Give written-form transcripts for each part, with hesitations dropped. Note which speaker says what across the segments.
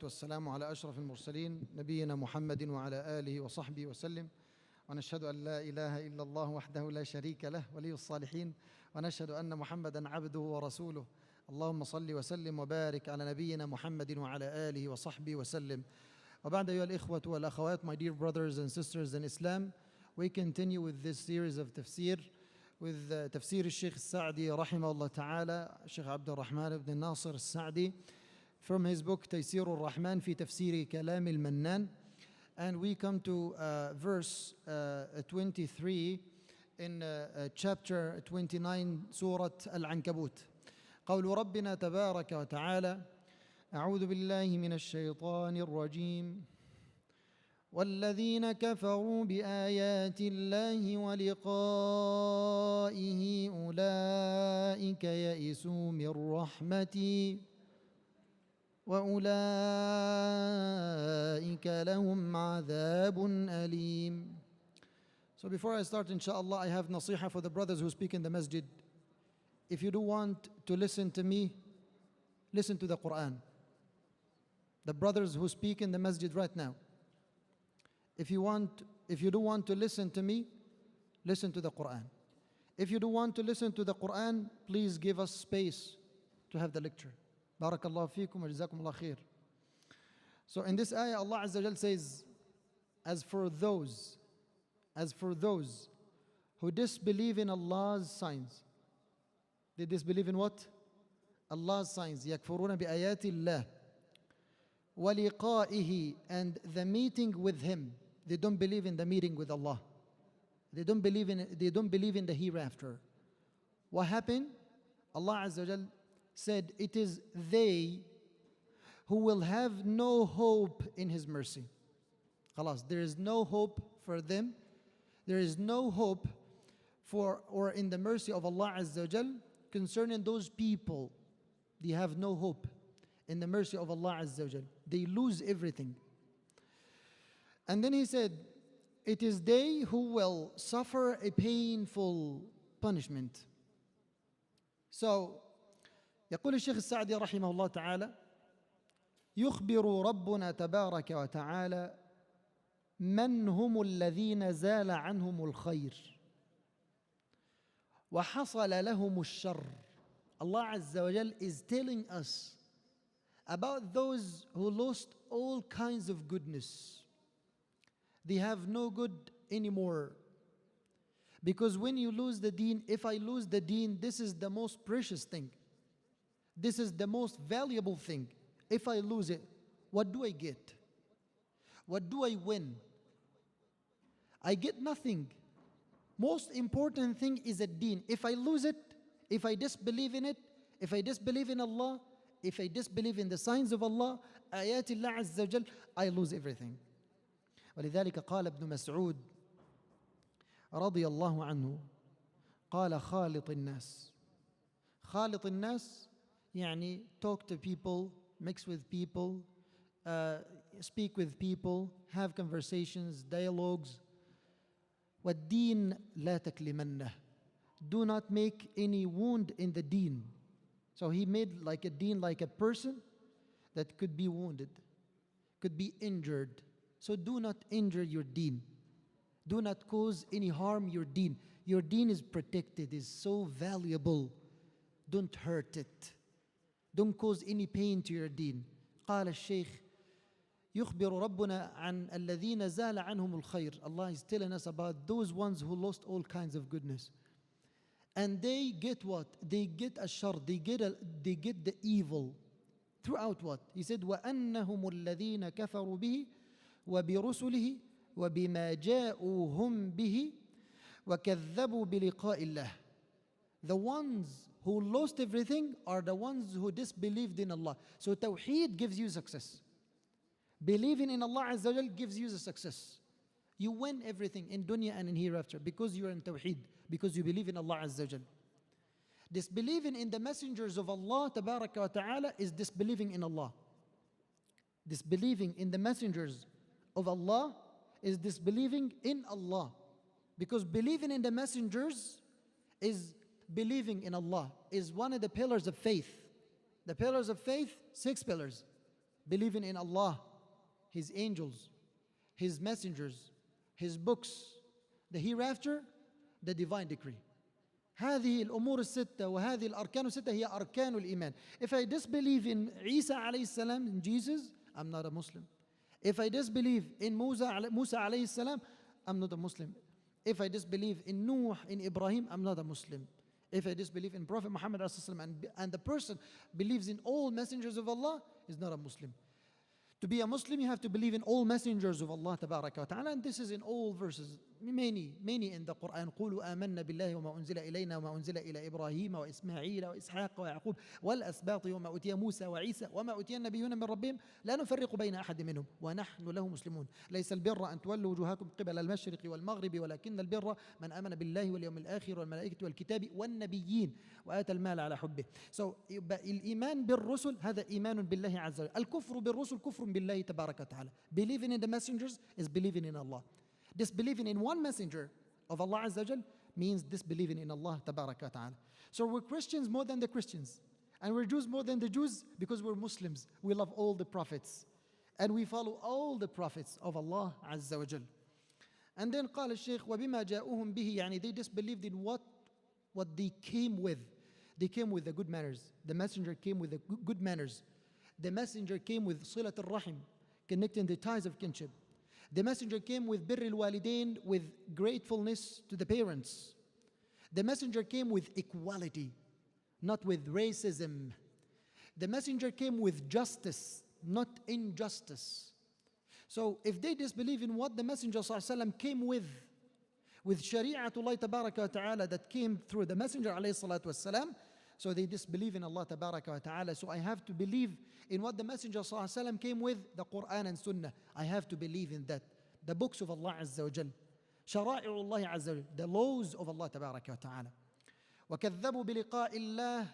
Speaker 1: والسلام على أشرف المرسلين نبينا محمد وعلى آله وصحبه وسلم ونشهد أن لا إله إلا الله وحده لا شريك له ولي الصالحين ونشهد أن محمدا عبده ورسوله اللهم صل وسلم وبارك على نبينا محمد وعلى آله وصحبه وسلم وبعد أيها الإخوة والأخوات, my dear brothers and sisters in Islam, we continue with this series of tafsir with Tafseer al-Sheikh al-Sa'di rahimahullah ta'ala, Sheikh Abdul Rahman ibn Nasir al-Sa'di, from his book Tafseer al-Rahman fi Tafsiri Kalam al-Mannan. And we come to verse 23 in chapter 29 Surah Al-Ankabut. قول ربنا تبارك وتعالى أعوذ بالله من الشيطان الرجيم والذين كفروا بآيات الله ولقائه أولئك يئسوا من رحمتي وأولئك لهم عذاب أليم. So before I start, inshallah, I have nasiha for the brothers who speak in the masjid. If you do want to listen to me, listen to the Quran. The brothers who speak in the masjid right now, if you do want to listen to me, listen to the Quran. If you do want to listen to the Quran, please give us space to have the lecture. Barakallahu feekum wa jazakumullah khair. So in this ayah, Allah Azza wa Jal says, as for those who disbelieve in Allah's signs. They disbelieve in what? Allah's signs. يَكْفُرُونَ بِآيَاتِ اللَّهِ وَلِقَائِهِ, and the meeting with Him. They don't believe in the meeting with Allah. They don't believe in the hereafter. What happened? Allah Azza wa Jal said, it is they who will have no hope in His mercy. Khalas, there is no hope for them. There is no hope for or in the mercy of Allah Azza wa Jal concerning those people. They have no hope in the mercy of Allah Azza wa Jal. They lose everything. And then He said, it is they who will suffer a painful punishment. So, يقول الشيخ السعدي رحمه الله تعالى يخبر ربنا تبارك وتعالى من هم الذين زال عنهم الخير وحصل لهم الشر. Allah Azza wa Jal is telling us about those who lost all kinds of goodness. They have no good anymore. Because when you lose the deen, if I lose the deen, this is the most precious thing. This is the most valuable thing. If I lose it, what do I get? What do I win? I get nothing. Most important thing is a deen. If I lose it, if I disbelieve in it, if I disbelieve in Allah, if I disbelieve in the signs of Allah, آيات الله عز وجل, I lose everything. ولذلك قال ابن مسعود رضي الله عنه قال خالط الناس. خالط الناس يعني talk to people, mix with people, speak with people, have conversations, dialogues. وَالدِّينَ لَا تَكْلِمَنَّهُ. Do not make any wound in the deen. So he made like a deen, like a person that could be wounded, could be injured. So do not injure your deen. Do not cause any harm your deen. Your deen is protected, is so valuable. Don't hurt it. Don't cause any pain to your deen. قال الشيخ يخبر ربنا عن الذين زال عنهم الخير. Allah is telling us about those ones who lost all kinds of goodness. And they get what? They get a shar. They get the evil. Throughout what? He said وَأَنَّهُمُ الَّذِينَ كَفَرُوا بِهِ وَبِرُسُلِهِ وَبِمَا جَاءُوهُمْ بِهِ وَكَذَّبُوا بِلِقَاءِ اللَّهِ. The ones who lost everything are the ones who disbelieved in Allah. So Tawheed gives you success. Believing in Allah Azza wa Jal gives you the success. You win everything in dunya and in hereafter because you are in Tawheed, because you believe in Allah Azza wa Jal. Disbelieving in the messengers of Allah Tabaraka wa Ta'ala is disbelieving in Allah. Disbelieving in the messengers of Allah is disbelieving in Allah. Because believing in the messengers is believing in Allah, is one of the pillars of faith. The pillars of faith, 6 pillars. believing in Allah, His angels, His messengers, His books, the hereafter, the divine decree. هذه الأمور الستة وهذه الأركان الستة هي أركان الإيمان. If I disbelieve in Isa alayhi salam, in Jesus, I'm not a Muslim. If I disbelieve in Musa alayhi salam, I'm not a Muslim. If I disbelieve in Nuh, in Ibrahim, I'm not a Muslim. If I disbelieve in Prophet Muhammad and the person believes in all messengers of Allah, is not a Muslim. To be a Muslim, you have to believe in all messengers of Allah tabaraka wa ta'ala, and this is in all verses, many in the Quran. قُولُوا آمَنَّا بِاللَّهِ وَمَا أُنزِلَ إِلَيْنَا وَمَا أُنزِلَ إِلَى إِبْرَاهِيمَ وَإِسْمَاعِيلَ وَإِسْحَاقَ وَيَعْقُوبَ وَالْأَسْبَاطِ وَمَا أُوتِيَ مُوسَى وَعِيسَى وَمَا أُوتِيَ النَّبِيُّونَ مِنْ رَبِّهِمْ لَا نُفَرِّقُ بَيْنَ أَحَدٍ مِّنْهُمْ وَنَحْنُ لَهُ مُسْلِمُونَ لَيْسَ الْبِرَّ أَن تُوَلُّوا وُجُوهَكُمْ قِبَلَ الْمَشْرِقِ وَالْمَغْرِبِ وَلَكِنَّ الْبِرَّ مَنْ آمَنَ بِاللَّهِ وَالْيَوْمِ الْآخِرِ وَالْمَلَائِكَةِ وَالْكِتَابِ وَالنَّبِيِّينَ وآتى المال على حبه. So الإيمان بالرسل هذا إيمان بالله عز وجل. الكفر بالرسل كفر بالله تبارك وتعالى. Believing in the messengers is believing in Allah. Disbelieving in one messenger of Allah Azza wa Jal means disbelieving in Allah Tabaraka wa Ta'ala. So we're Christians more than the Christians. And we're Jews more than the Jews because we're Muslims. We love all the prophets. And we follow all the prophets of Allah Azza wa Jal. And then قال الشيخ وبما جاءوهم به, يعني they disbelieved in what they came with. They came with the good manners. The messenger came with the good manners. The messenger came with صلة الرحم, connecting the ties of kinship. The messenger came with birr al-walidain, with gratefulness to the parents. The messenger came with equality, not with racism. The messenger came with justice, not injustice. So if they disbelieve in what the messenger ﷺ came with Shari'atullah tabaraka wa ta'ala that came through the messenger alayhi salatu wasalam, so they disbelieve in Allah tabaraka wa ta'ala. So I have to believe in what the messenger ﷺ came with, the Quran and Sunnah. I have to believe in that. The books of Allah Azza wa Jal. Shara'i'ullah Azza wa Jal. The laws of Allah tabaraka wa ta'ala. وَكَذَّبُوا بِلِقَاءِ اللَّهِ.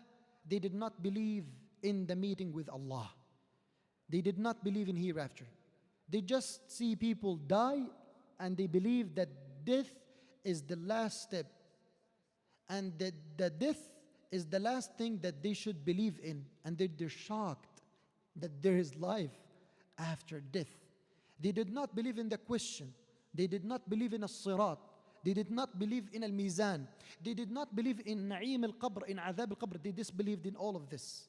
Speaker 1: They did not believe in the meeting with Allah. They did not believe in hereafter. They just see people die and they believe that death is the last step. And that death is the last thing that they should believe in. And they're shocked that there is life after death. They did not believe in the question. They did not believe in as-sirat. They did not believe in al-mizan. They did not believe in na'im al-qabr, in adhab al-qabr. They disbelieved in all of this.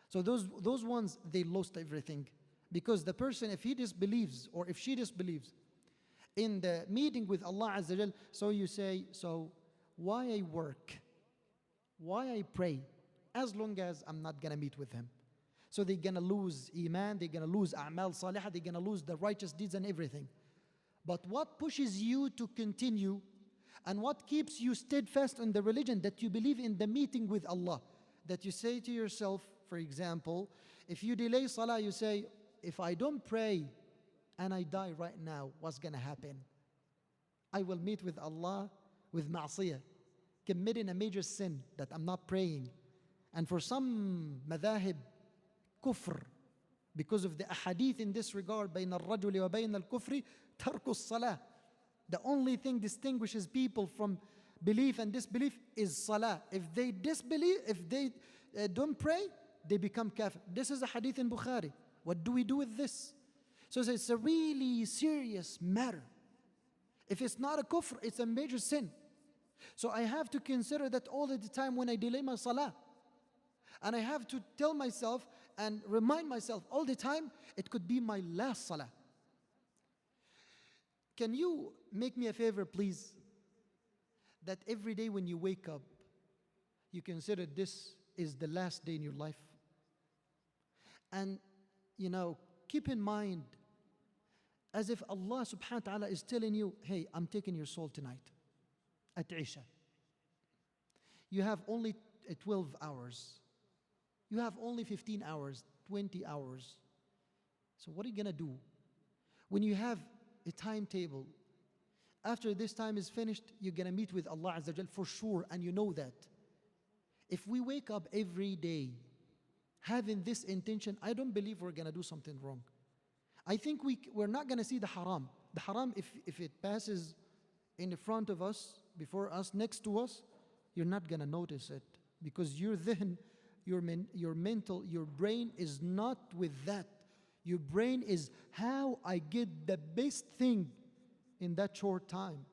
Speaker 1: So those ones, they lost everything. Because the person, if he disbelieves or if she disbelieves in the meeting with Allah Azza wa Jal, so you say, so why I work? Why I pray? As long as I'm not going to meet with Him. So they're going to lose iman, they're going to lose a'mal salihah, they're going to lose the righteous deeds and everything. But what pushes you to continue and what keeps you steadfast in the religion, that you believe in the meeting with Allah, that you say to yourself, for example, if you delay salah, you say, if I don't pray and I die right now, what's going to happen? I will meet with Allah with ma'asiyah, committing a major sin that I'm not praying. And for some madhahib, kufr, because of the ahadith in this regard, بين الرجل وبين الكفر ترك الصلاة. The only thing distinguishes people from belief and disbelief is salah. If they disbelieve, if they don't pray, they become kafir. This is a hadith in Bukhari. What do we do with this? So it's a really serious matter. If it's not a kufr, it's a major sin. So I have to consider that all the time when I delay my salah. And I have to tell myself and remind myself all the time, it could be my last salah. Can you make me a favor, please? That every day when you wake up, you consider this is the last day in your life. And, keep in mind, as if Allah subhanahu wa ta'ala is telling you, hey, I'm taking your soul tonight at Isha. You have only 12 hours. You have only 15 hours, 20 hours. So what are you going to do? When you have a timetable, after this time is finished, you're going to meet with Allah Azza wa Jal for sure, and you know that. If we wake up every day having this intention, I don't believe we're going to do something wrong. I think we're not going to see the haram. The haram, if it passes in front of us, before us, next to us, you're not going to notice it, because your dhi'n, your mental, your brain is not with that. Your brain is how I get the best thing in that short time.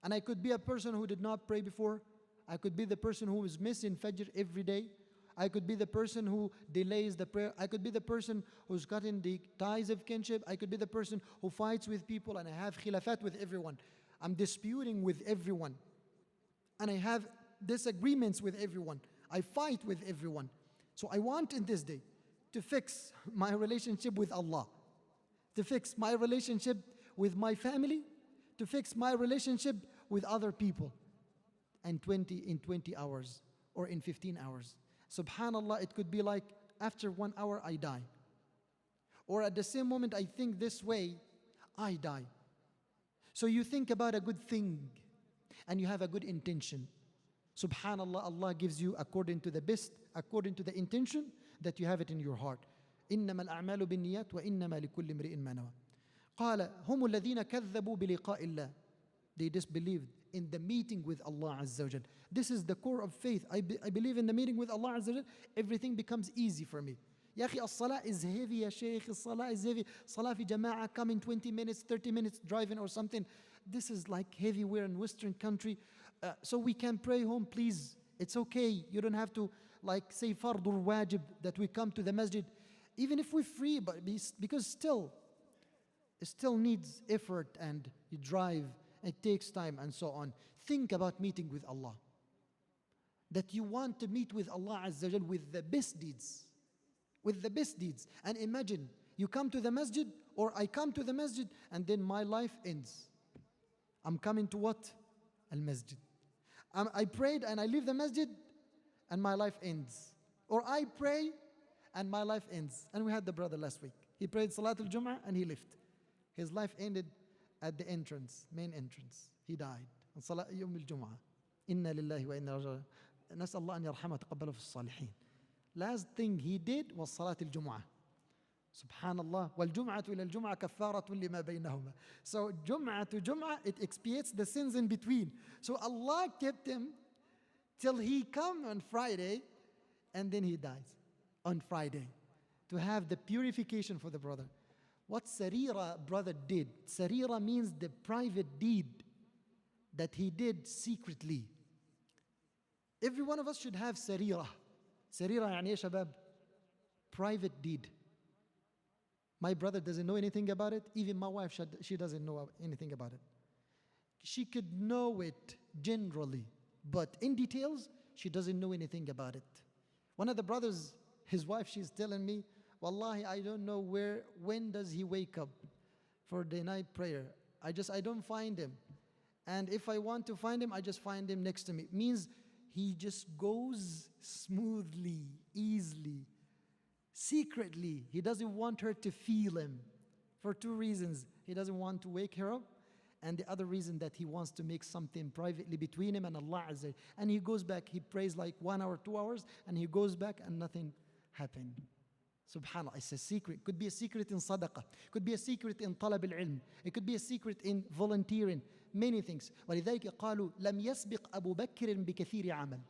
Speaker 1: And I could be a person who did not pray before. I could be the person who is missing Fajr every day. I could be the person who delays the prayer. I could be the person who's cutting the ties of kinship. I could be the person who fights with people, and I have khilafat with everyone. I'm disputing with everyone. And I have disagreements with everyone. I fight with everyone. So I want in this day to fix my relationship with Allah, to fix my relationship with my family, to fix my relationship with other people. And in 20 hours or in 15 hours. Subhanallah, it could be like after 1 hour I die. Or at the same moment I think this way, I die. So you think about a good thing and you have a good intention. Subhanallah, Allah gives you according to the best, according to the intention that you have it in your heart. إنما الأعمال بالنيات وإنما لكل امرئ ما نوى. قال هم الذين كذبوا بلقاء الله. They disbelieved in the meeting with Allah Azza wa Jal. This is the core of faith. I believe in the meeting with Allah Azza wa Jal. Everything becomes easy for me. يا أخي الصلاة is heavy يا شيخ. الصلاة is heavy. صلاة في جماعة, come in 20 minutes, 30 minutes driving or something. This is like heavy. We're in Western country. So we can pray home, please. It's okay. You don't have to like say fardur wajib that we come to the masjid. Even if we're free, but because it still needs effort and you drive. It takes time and so on. Think about meeting with Allah. That you want to meet with Allah Azza wa Jal with the best deeds. With the best deeds. And imagine, you come to the masjid or I come to the masjid and then my life ends. I'm coming to what? Al-masjid. I prayed and I leave the masjid and my life ends. Or I pray and my life ends. And we had the brother last week. He prayed Salat al-Jum'ah and he left. His life ended at the entrance, main entrance. He died. On Salat Yawm al-Jum'ah. Inna lillahi wa inna raji'un. نسأل الله أن يرحمه وتقبله في الصالحين. Last thing he did was Salat al-Jum'ah. Subhanallah. وَالْجُمْعَةُ إِلَى الْجُمْعَةِ كَفَّارَةٌ لِمَا بَيْنَهُمَا. So Jum'ah to Jum'ah, it expiates the sins in between. So Allah kept him till he come on Friday and then he dies on Friday to have the purification for the brother. What Sarira brother did, Sarira means the private deed that he did secretly. Every one of us should have Sarira. Sarira يعني إيه شباب? Private deed. My brother doesn't know anything about it. Even my wife, she doesn't know anything about it. She could know it generally, but in details, she doesn't know anything about it. One of the brothers, his wife, she's telling me, Wallahi, I don't know when does he wake up for the night prayer. I don't find him. And if I want to find him, I just find him next to me. It means he just goes smoothly, easily, secretly. He doesn't want her to feel him for two reasons. He doesn't want to wake her up. And the other reason that he wants to make something privately between him and Allah Azza wa Jal. And he goes back, he prays like 1 hour, 2 hours, and he goes back and nothing happened. Subhanallah, it's a secret. Could be a secret in sadaqah. Could be a secret in talab al-ilm. It could be a secret in volunteering. Many things. ولذلك قالوا لم يسبق أبو بكر بكثير عمل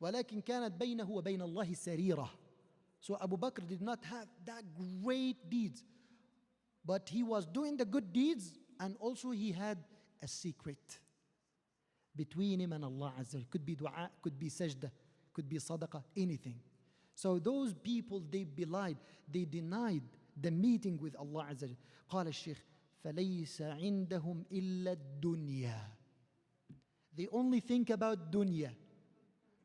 Speaker 1: ولكن كانت بينه وبين الله سريرة. So Abu Bakr did not have that great deeds, but he was doing the good deeds, and also he had a secret between him and Allah Azza wa Jal. Could be dua, could be sajda, could be sadaqah, anything. So those people, they belied, they denied the meeting with Allah Azza wa Jal. قال الشيخ فليس عندهم إلا الدنيا. They only think about dunya.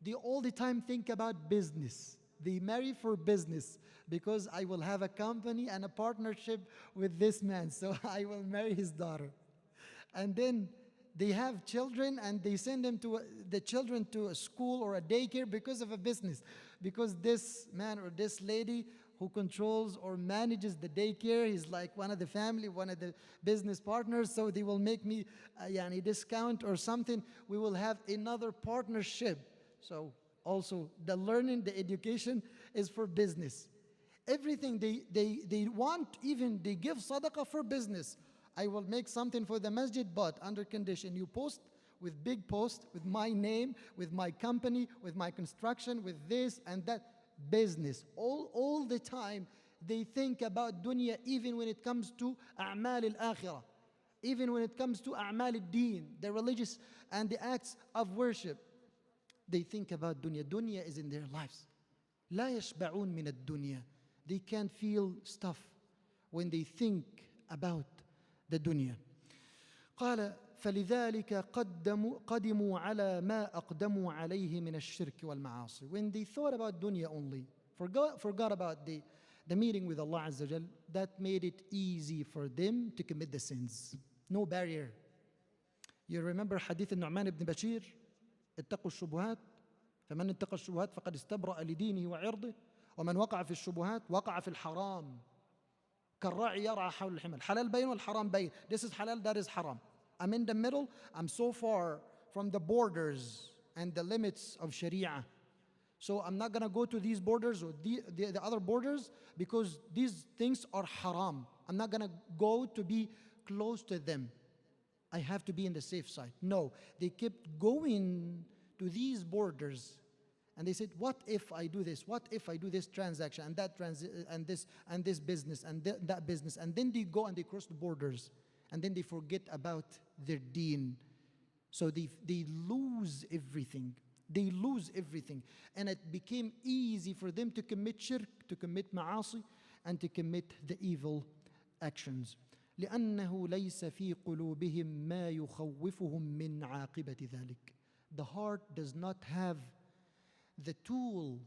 Speaker 1: They all the time think about business. They marry for business because I will have a company and a partnership with this man, so I will marry his daughter. And then they have children and they send the children to a school or a daycare because of a business. Because this man or this lady who controls or manages the daycare is like one of the family, one of the business partners, so they will make me a discount or something. We will have another partnership. So also the learning, the education is for business. Everything they want, even they give sadaqah for business. I will make something for the masjid, but under condition you post with big post, with my name, with my company, with my construction, with this and that. Business. All the time They think about dunya even when it comes to a'mal al-akhirah. Even when it comes to a'mal al-deen, the religious and the acts of worship. They think about dunya. Dunya is in their lives. لا يشبعون من الدنيا. They can't feel stuff when they think about the dunya. قال فلذلك قدموا على ما أقدموا عليه من الشرك والمعاصي. When they thought about dunya only, forgot about the meeting with Allah Azza wa Jal, that made it easy for them to commit the sins. No barrier. You remember hadith النعمان ibn Bashir? اتقوا الشبهات فمن اتقى الشبهات فقد استبرأ لدينه وعرضه ومن وقع في الشبهات وقع في الحرام كالراعي يرعى حول الحمل. حلال بين والحرام بين. This is halal, that is haram. I'm in the middle. I'm so far from the borders and the limits of Sharia. So I'm not going to go to these borders or the other borders because these things are haram. I'm not going to go to be close to them. I have to be in the safe side. No, they kept going to these borders. And they said, what if I do this? What if I do this transaction and that and this business and that business? And then they go and they cross the borders. And then they forget about their deen. So they lose everything. They lose everything. And it became easy for them to commit shirk, to commit ma'asi, and to commit the evil actions. لأنه ليس في قلوبهم ما يخوفهم من عاقبة ذلك. The heart does not have the tool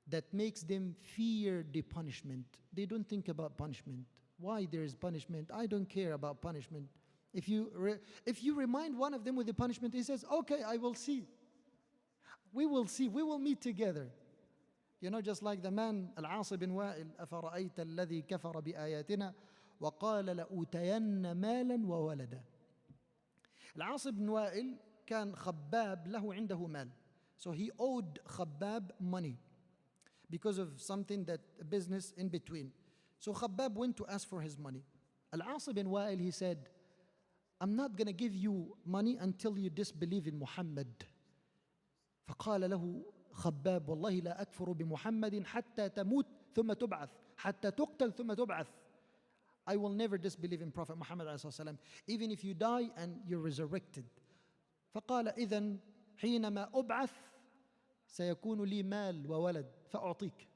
Speaker 1: that makes them fear the punishment. They don't think about punishment. Why there is punishment? I don't care about punishment. If you remind one of them with the punishment, he says, okay, I will see. We will see. We will meet together. You know, just like the man, Al-As bin Wa'il, أَفَرَأَيْتَ الَّذِي كَفَرَ بِآيَاتِنَا وَقَالَ لَأُوتَيَنَّ مَالًا وَوَلَدًا. Al-As bin Wa'il كان خباب له عنده مال. So he owed Khabbab money because of something that a business in between. So Khabbab went to ask for his money. Al-As bin Wa'il, he said, I'm not going to give you money until you disbelieve in Muhammad. فقال له خباب والله لا أكفر بمحمد حتى تموت ثم تبعث حتى تقتل ثم تبعث. I will never disbelieve in Prophet Muhammad عليه الصلاة والسلام, even if you die and you're resurrected. فقال إذن حينما أبعث سيكون لي مال وولد فأعطيك.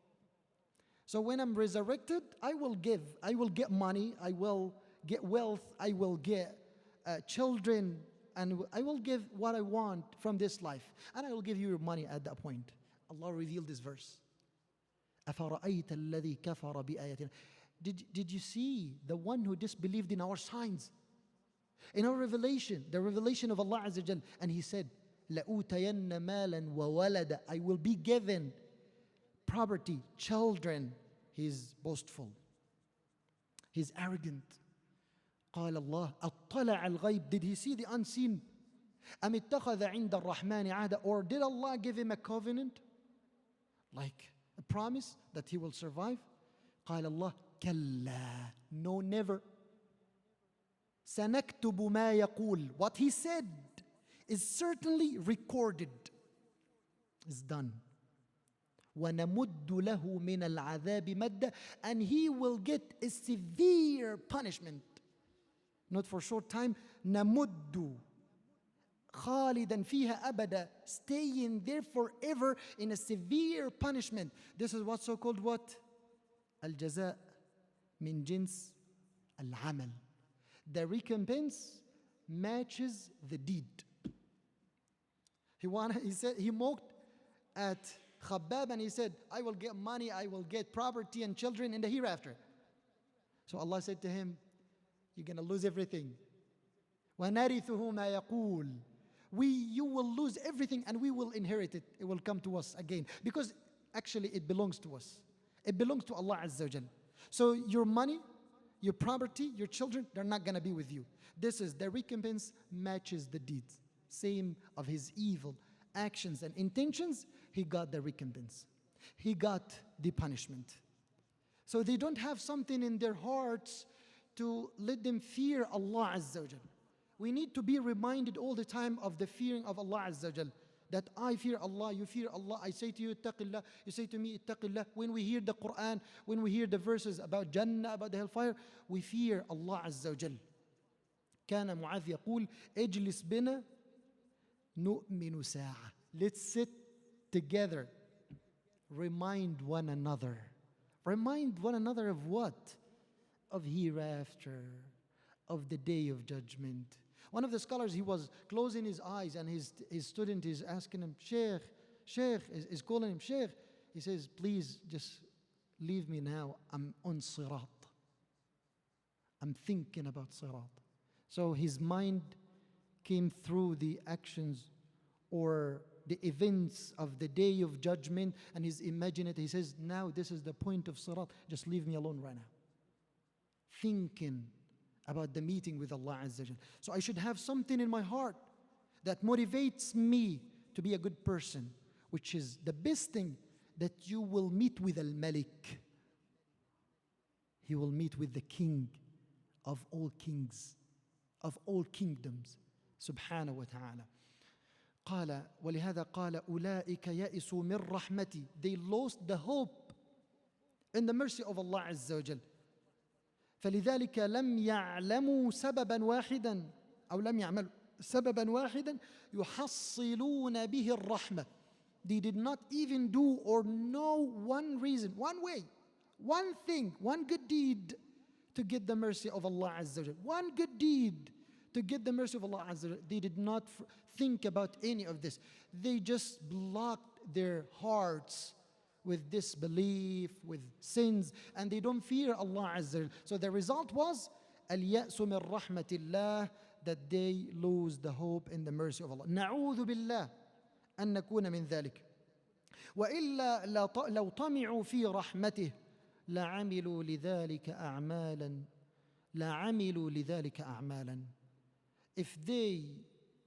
Speaker 1: So when I'm resurrected, I will get money, I will get wealth, I will get children, and I will give what I want from this life. And I will give you your money at that point. Allah revealed this verse. أَفَرَأَيْتَ الَّذِي كَفَرَ بِآيَاتِنَا. Did you see the one who disbelieved in our signs? In our revelation, the revelation of Allah Azza wa Jal. And he said, لَأُوتَيَنَّ مَالًا وَوَلَدًا. I will be given property, children. He's boastful. He's arrogant. قال الله أطلع الغيب. Did he see the unseen? أم اتخذ عند الرحمن عهدا. Or did Allah give him a covenant? Like a promise that he will survive? قال الله كلا. No, never. سنكتب ما يقول. What he said is certainly recorded. It's done. وَنَمُدُّ لَهُ مِنَ الْعَذَابِ مَدًّا. And he will get a severe punishment. Not for short time. نَمُدُّ خَالِدًا فِيهَا أَبَدًا. Staying there forever in a severe punishment. This is what's so called what? الجزاء من جنس العمل. The recompense matches the deed. He mocked at Khabbab and he said, I will get money, I will get property and children in the hereafter. So Allah said to him, you're going to lose everything. وَنَرِثُهُ مَا يَقُولُ. You will lose everything and we will inherit it. It will come to us again. Because actually it belongs to us. It belongs to Allah Azza wa Jal. So your money, your property, your children, they're not going to be with you. This is the recompense matches the deeds. Same of his evil actions and intentions, he got the recompense. He got the punishment. So they don't have something in their hearts to let them fear Allah Azza wa Jal. We need to be reminded all the time of the fearing of Allah Azza wa Jal. That I fear Allah, you fear Allah. I say to you, ittaqillah. You say to me, ittaqillah. When we hear the Quran, when we hear the verses about Jannah, about the hellfire, we fear Allah Azza wa Jal. كان معاذ يقول اجلس بنا نؤمن ساعة. Let's sit together. Remind one another. Remind one another of what? Of hereafter, of the day of judgment. One of the scholars, he was closing his eyes and his student is asking him, Sheikh, is calling him Sheikh. He says, please just leave me now. I'm on Sirat. I'm thinking about Sirat. So his mind came through the actions or the events of the day of judgment and he's imagining it. He says, now this is the point of Sirat. Just leave me alone right now. Thinking about the meeting with Allah Azza wa Jal. So I should have something in my heart that motivates me to be a good person, which is the best thing, that you will meet with Al-Malik. He will meet with the King of all kings, of all kingdoms, subhanahu wa ta'ala. قال ولهذا قال أولئك يئسوا من رحمتي. They lost the hope in the mercy of Allah Azza wa Jal. فلذلك لم يعلموا سببا واحدا أو لم يعملوا سببا واحدا يحصلون به الرحمة. They did not even do or know one reason, one way, one thing, one good deed to get the mercy of Allah Azza wa Jal. One good deed to get the mercy of Allah Azza wa Jal. They did not think about any of this. They just blocked their hearts with disbelief, with sins, and they don't fear Allah Azza wa Jal. So the result was اليأس من رحمة الله, that they lose the hope in the mercy of Allah. نعوذ بالله أن نكون من ذلك. وإلا لو طمعوا في رحمته لعملوا لذلك أعمالا لعملوا لذلك أعمالا. If they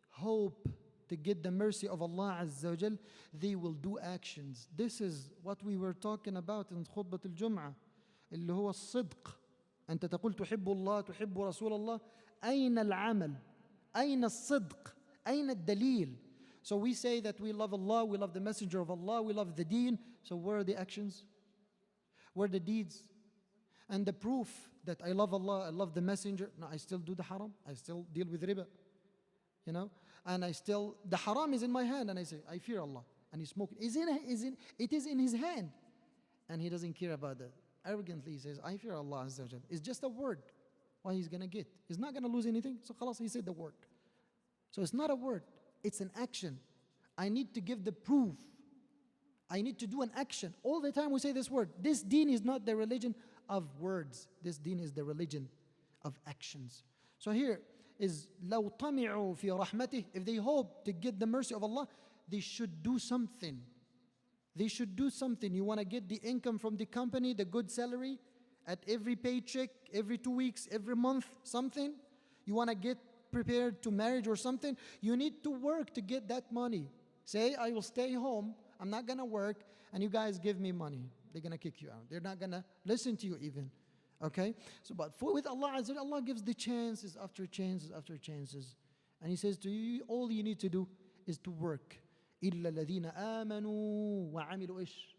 Speaker 1: hope to get the mercy of Allah Azza wa Jal, they will do actions. This is what we were talking about in خطبة الجمعة, اللي هو الصدق. أنت تقول تحب الله تحب رسول الله. أين العمل؟ أين الصدق؟ أين الدليل? So we say that we love Allah, we love the Messenger of Allah, we love the deen. So where are the actions? Where are the deeds? And the proof that I love Allah, I love the Messenger. No, I still do the haram. I still deal with riba. You know? And I still, the haram is in my hand and I say, I fear Allah. And he's smoking. It is in his hand. And he doesn't care about that. Arrogantly he says, I fear Allah Azza wa Jal. It's just a word. What he's going to get. He's not going to lose anything. So khalas, he said the word. So it's not a word. It's an action. I need to give the proof. I need to do an action. All the time we say this word. This deen is not the religion of words. This deen is the religion of actions. So here is لو طمعوا في رحمته. If they hope to get the mercy of Allah, they should do something. They should do something. You want to get the income from the company, the good salary at every paycheck, every 2 weeks, every month, something. You want to get prepared to marriage or something. You need to work to get that money. Say, I will stay home. I'm not going to work. And you guys give me money. They're going to kick you out. They're not going to listen to you even. Okay? So, but with Allah Azza wa Jal, Allah gives the chances after chances after chances. And He says to you, all you need to do is to work. إلا الذين آمنوا وعملوا إيش؟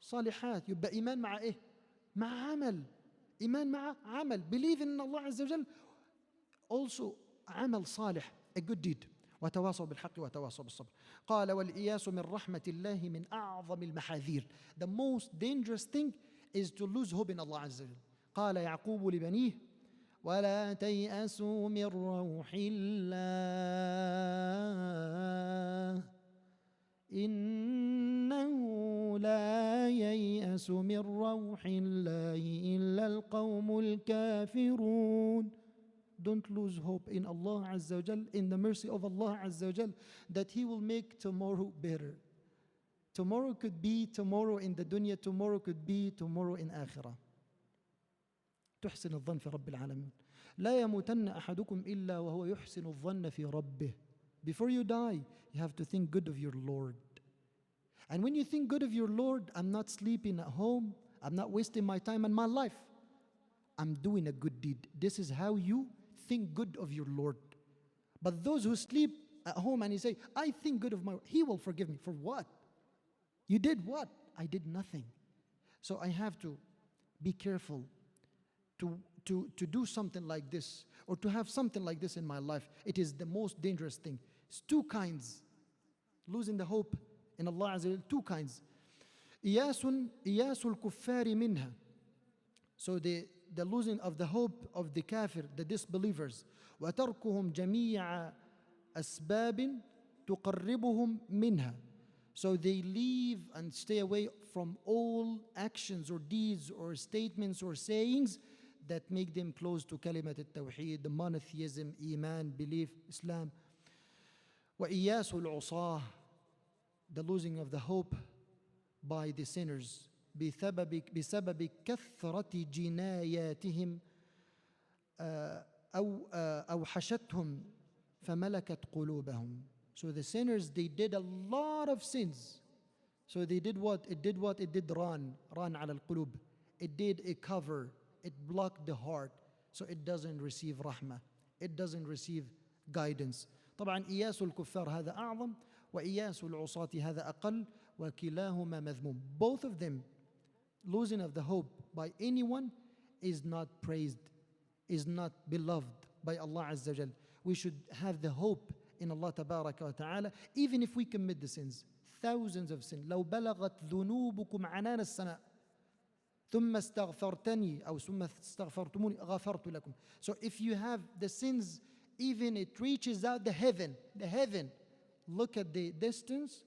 Speaker 1: صالحات. يبقى إيمان مع إيه؟ مع عمل. إيمان مع عمل. Believe in Allah Azza wa Jal. Also عمل صالح, a good deed. وتواصوا بالحق وتواصوا بالصبر. قال والإياس من رحمة الله من أعظم المحاذير. The most dangerous thing is to lose hope in Allah Azza wa Jal. قال يعقوب لبنيه ولا تيأسوا من روح الله إنه لا ييأس من روح الله إلا القوم الكافرون. Don't lose hope in Allah Azza wa Jal, in the mercy of Allah Azza wa Jal, that He will make tomorrow better. Tomorrow could be tomorrow in the dunya, tomorrow could be tomorrow in akhirah. تحسن الظن في رب العالمين. لا يموتن أحدكم إلا وهو يحسن الظن في ربه. Before you die, you have to think good of your Lord. And when you think good of your Lord, I'm not sleeping at home, I'm not wasting my time and my life. I'm doing a good deed. This is how you think good of your Lord. But those who sleep at home and he say, I think good of my, he will forgive me. For what? You did what? I did nothing. So I have to be careful to do something like this, or to have something like this in my life. It is the most dangerous thing. It's two kinds. Losing the hope in Allah Azza wa Jal, two kinds. إياس الكفار منها. So the losing of the hope of the kafir, the disbelievers. وتركهم جميع أسباب تقربهم منها. So they leave and stay away from all actions or deeds or statements or sayings that make them close to kalimat al-tawheed, the monotheism, iman, belief, Islam. وإياس العصاة, the losing of the hope by the sinners بسبب كثرة جناياتهم أوحشتهم فملكت قلوبهم. So the sinners, they did a lot of sins. So they did what? It did what? It did ران على القلوب. It did a cover. It blocked the heart. So it doesn't receive رحمة. It doesn't receive guidance. طبعا إياس الكفار هذا أعظم وإياس العصاة هذا أقل وكلاهما مذموم. Both of them, losing of the hope by anyone is not praised, is not beloved by Allah Azza wa Jal. We should have the hope in Allah Tabaraka wa Ta'ala, even if we commit the sins, thousands of sins. لو بلغت ذنوبكم عنان السماء ثم استغفرتني أو ثم استغفرتموني غفرت لكم. So if you have the sins, even it reaches out the heaven, look at the distance,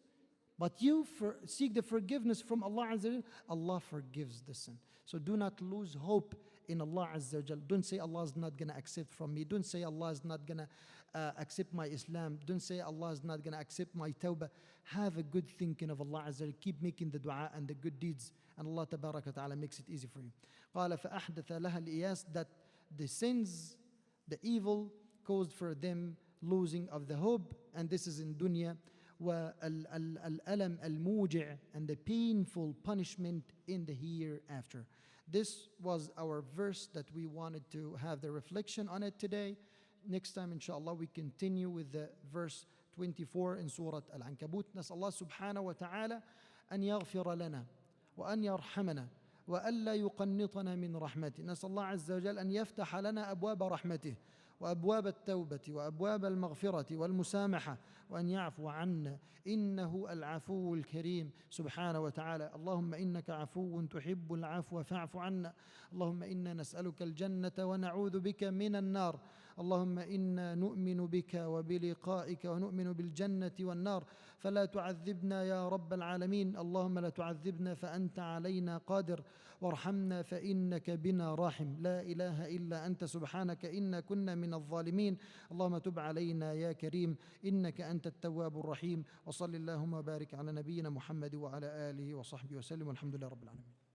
Speaker 1: but you seek the forgiveness from Allah Azza wa Jal, Allah forgives the sin. So do not lose hope in Allah Azza wa Jal. Don't say Allah is not going to accept from me. Don't say Allah is not going to accept my Islam. Don't say Allah is not going to accept my tawbah. Have a good thinking of Allah Azza wa Jal. Keep making the dua and the good deeds, and Allah Tabaraka wa Ta'ala makes it easy for you. قال فأحدث لها الإياس, that the sins, the evil caused for them losing of the hope, and this is in dunya. وَالْأَلَمْ الْمُوجِعِ, and the painful punishment in the hereafter. This was our verse that we wanted to have the reflection on it today. Next time, inshallah, we continue with the verse 24 in Surah Al-Ankabut. نسأل الله سبحانه وتعالى أن يغفر لنا وأن يرحمنا وألا يقنطنا من رحمته. نسأل الله عز وجل أن يفتح لنا أبواب رحمته وأبواب التوبة وأبواب المغفرة والمسامحة، وأن يعفو عنا إنه العفو الكريم سبحانه وتعالى. اللهم إنك عفو تحب العفو فاعف عنا. اللهم إنا نسألك الجنة ونعوذ بك من النار. اللهم إنا نؤمن بك وبلقائك ونؤمن بالجنة والنار، فلا تعذبنا يا رب العالمين. اللهم لا تعذبنا فأنت علينا قادر، وارحمنا فإنك بنا راحم. لا إله إلا أنت سبحانك إنا كنا من الظالمين. اللهم تب علينا يا كريم إنك أنت التواب الرحيم. وصل اللهم وبارك على نبينا محمد وعلى آله وصحبه وسلم، والحمد لله رب العالمين.